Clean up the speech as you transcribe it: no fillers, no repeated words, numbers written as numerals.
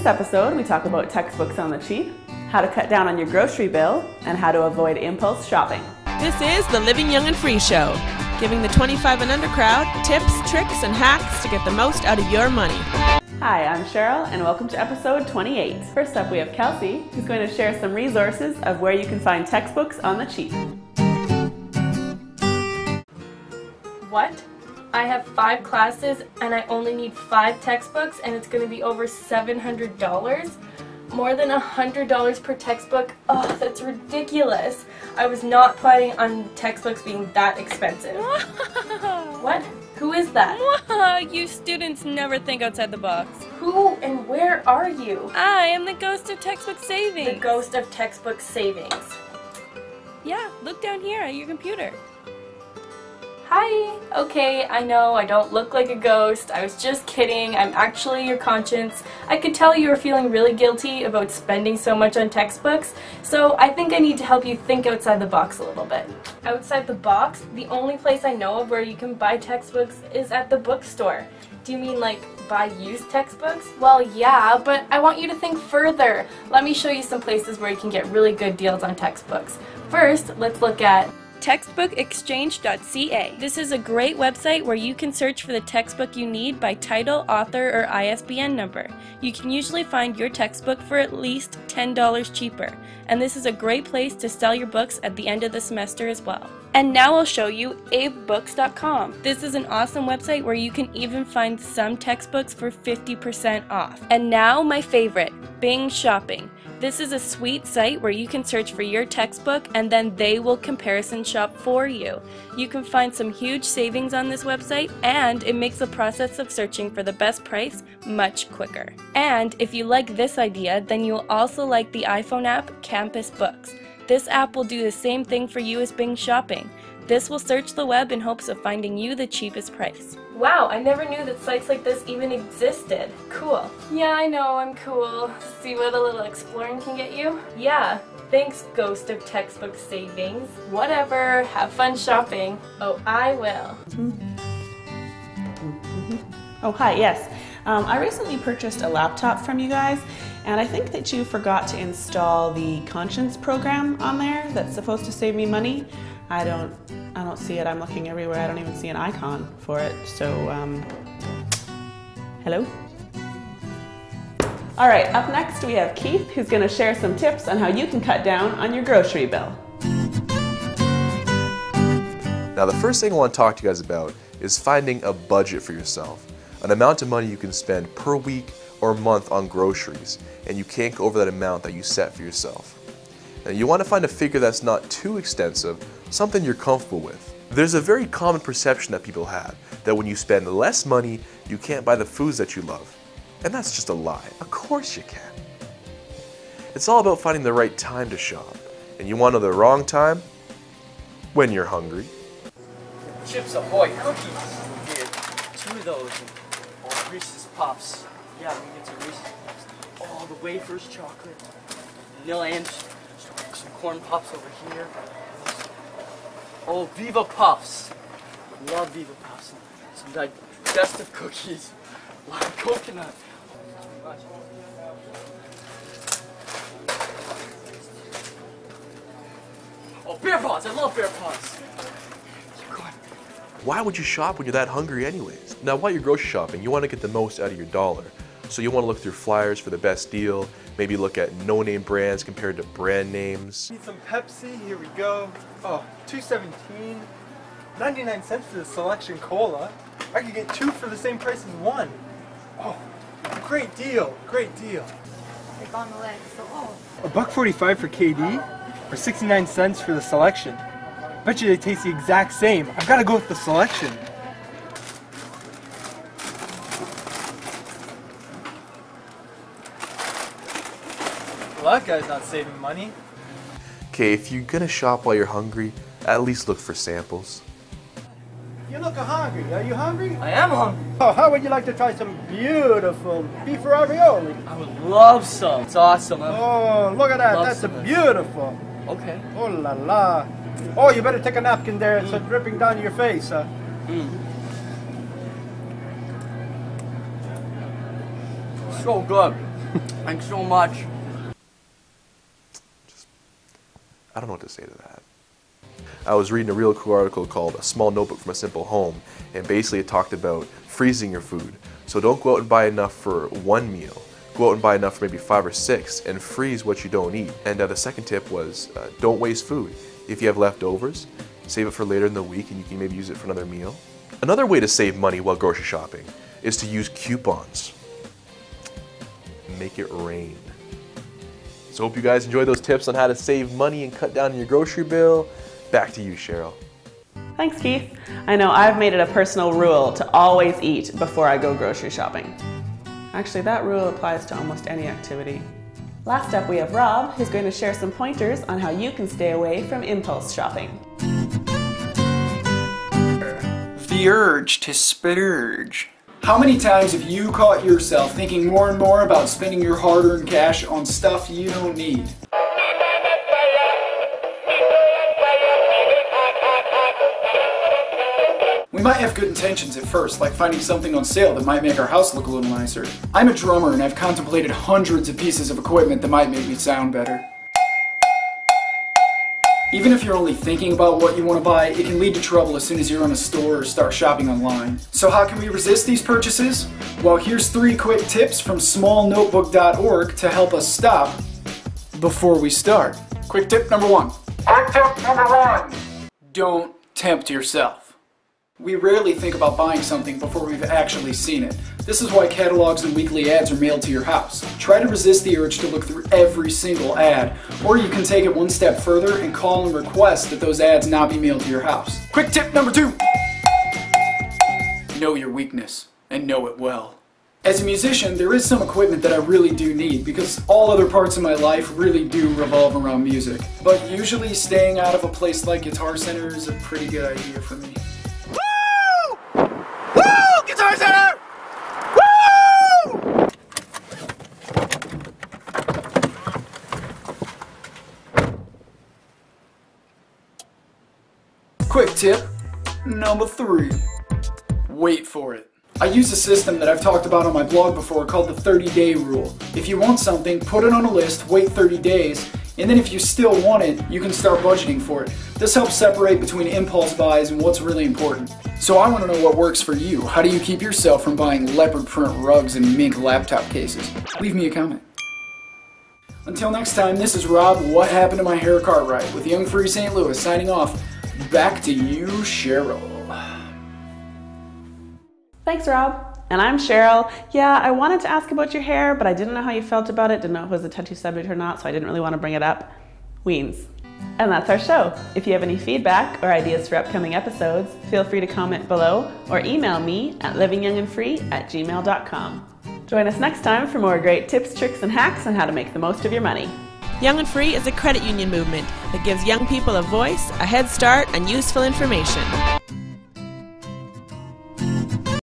this episode, we talk about textbooks on the cheap, how to cut down on your grocery bill, and how to avoid impulse shopping. This is the Living Young and Free Show, giving the 25 and under crowd tips, tricks, and hacks to get the most out of your money. Hi, I'm Cheryl, and welcome to episode 28. First up, we have Kelsey, who's going to share some resources of where you can find textbooks on the cheap. What? I have 5 classes and I only need 5 textbooks and it's going to be over $700? More than $100 per textbook? Oh, that's ridiculous. I was not planning on textbooks being that expensive. What? Who is that? You students never think outside the box. Who and where are you? I am the ghost of textbook savings. The ghost of textbook savings. Yeah, look down here at your computer. Hi! Okay, I know I don't look like a ghost. I was just kidding. I'm actually your conscience. I could tell you were feeling really guilty about spending so much on textbooks, so I think I need to help you think outside the box a little bit. Outside the box, the only place I know of where you can buy textbooks is at the bookstore. Do you mean like buy used textbooks? Well, yeah, but I want you to think further. Let me show you some places where you can get really good deals on textbooks. First, let's look at textbookexchange.ca. This is a great website where you can search for the textbook you need by title, author, or ISBN number. You can usually find your textbook for at least $10 cheaper, and this is a great place to sell your books at the end of the semester as well. And now I'll show you avebooks.com. This is an awesome website where you can even find some textbooks for 50% off. And now my favorite, Bing Shopping. This is a sweet site where you can search for your textbook and then they will comparison shop for you. You can find some huge savings on this website and it makes the process of searching for the best price much quicker. And if you like this idea, then you'll also like the iPhone app Campus Books. This app will do the same thing for you as Bing Shopping. This will search the web in hopes of finding you the cheapest price. Wow, I never knew that sites like this even existed. Cool. Yeah, I know, I'm cool. See what a little exploring can get you? Yeah, thanks, ghost of textbook savings. Whatever, have fun shopping. Oh, I will. Oh, hi, yes. I recently purchased a laptop from you guys, and I think that you forgot to install the Conscience program on there that's supposed to save me money. I don't see it. I'm looking everywhere. I don't even see an icon for it. So, hello? All right, up next we have Keith, who's going to share some tips on how you can cut down on your grocery bill. Now, the first thing I want to talk to you guys about is finding a budget for yourself. An amount of money you can spend per week or month on groceries, and you can't go over that amount that you set for yourself. Now, you want to find a figure that's not too extensive, something you're comfortable with. There's a very common perception that people have that when you spend less money, you can't buy the foods that you love. And that's just a lie. Of course you can. It's all about finding the right time to shop. And you want to know the wrong time? When you're hungry. Chips Ahoy cookies. We get 2 of those and Reese's Puffs. Yeah, we can get some Reese's Puffs. Oh, the wafers, chocolate, vanilla and some corn puffs over here. Oh, Viva Puffs. Love Viva Puffs. Some digestive cookies. A lot of coconut. Oh, beer paws. I love beer paws. Keep going. Why would you shop when you're that hungry anyways? Now, while you're grocery shopping, you want to get the most out of your dollar. So you want to look through flyers for the best deal, maybe look at no-name brands compared to brand names. Need some Pepsi, here we go. Oh, $2.17, 99 cents for the selection cola. I could get 2 for the same price as 1. Oh, great deal, great deal. Like on the leg, so $1.45 for KD, or 69 cents for the selection. Bet you they taste the exact same. I've got to go with the selection. Well, that guy's not saving money. Okay, if you're gonna shop while you're hungry, at least look for samples. You look hungry. Are you hungry? I am hungry. Oh, how would you like to try some beautiful beef ravioli? I would love some. It's awesome. Oh, look at that. Love That's some. beautiful. Okay. Oh la la. Oh, you better take a napkin there. It's dripping down your face. So good. Thanks so much. I don't know what to say to that. I was reading a real cool article called A Small Notebook from a Simple Home, and basically it talked about freezing your food. So don't go out and buy enough for one meal. Go out and buy enough for maybe 5 or 6 and freeze what you don't eat. And the second tip was don't waste food. If you have leftovers, save it for later in the week and you can maybe use it for another meal. Another way to save money while grocery shopping is to use coupons. Make it rain. So hope you guys enjoyed those tips on how to save money and cut down on your grocery bill. Back to you, Cheryl. Thanks, Keith. I know I've made it a personal rule to always eat before I go grocery shopping. Actually, that rule applies to almost any activity. Last up, we have Rob, who's going to share some pointers on how you can stay away from impulse shopping. The urge to splurge. How many times have you caught yourself thinking more and more about spending your hard-earned cash on stuff you don't need? We might have good intentions at first, like finding something on sale that might make our house look a little nicer. I'm a drummer and I've contemplated hundreds of pieces of equipment that might make me sound better. Even if you're only thinking about what you want to buy, it can lead to trouble as soon as you're in a store or start shopping online. So how can we resist these purchases? Well, here's 3 quick tips from smallnotebook.org to help us stop before we start. Quick tip number 1. Quick tip number 1. Don't tempt yourself. We rarely think about buying something before we've actually seen it. This is why catalogs and weekly ads are mailed to your house. Try to resist the urge to look through every single ad, or you can take it one step further and call and request that those ads not be mailed to your house. Quick tip number 2. Know your weakness, and know it well. As a musician, there is some equipment that I really do need because all other parts of my life really do revolve around music. But usually staying out of a place like Guitar Center is a pretty good idea for me. Guitar Center! Woo! Quick tip number 3. Wait for it. I use a system that I've talked about on my blog before called the 30-day rule. If you want something, put it on a list, wait 30 days, and then if you still want it, you can start budgeting for it. This helps separate between impulse buys and what's really important. So I want to know what works for you. How do you keep yourself from buying leopard print rugs and mink laptop cases? Leave me a comment. Until next time, this is Rob, What Happened to My Hair Cartwright, with Young Free St. Louis, signing off. Back to you, Cheryl. Thanks, Rob. And I'm Cheryl. Yeah, I wanted to ask about your hair, but I didn't know how you felt about it, didn't know if it was a touchy subject or not, so I didn't really want to bring it up. Weens. And that's our show. If you have any feedback or ideas for upcoming episodes, feel free to comment below or email me at livingyoungandfree@gmail.com. Join us next time for more great tips, tricks, and hacks on how to make the most of your money. Young and Free is a credit union movement that gives young people a voice, a head start, and useful information.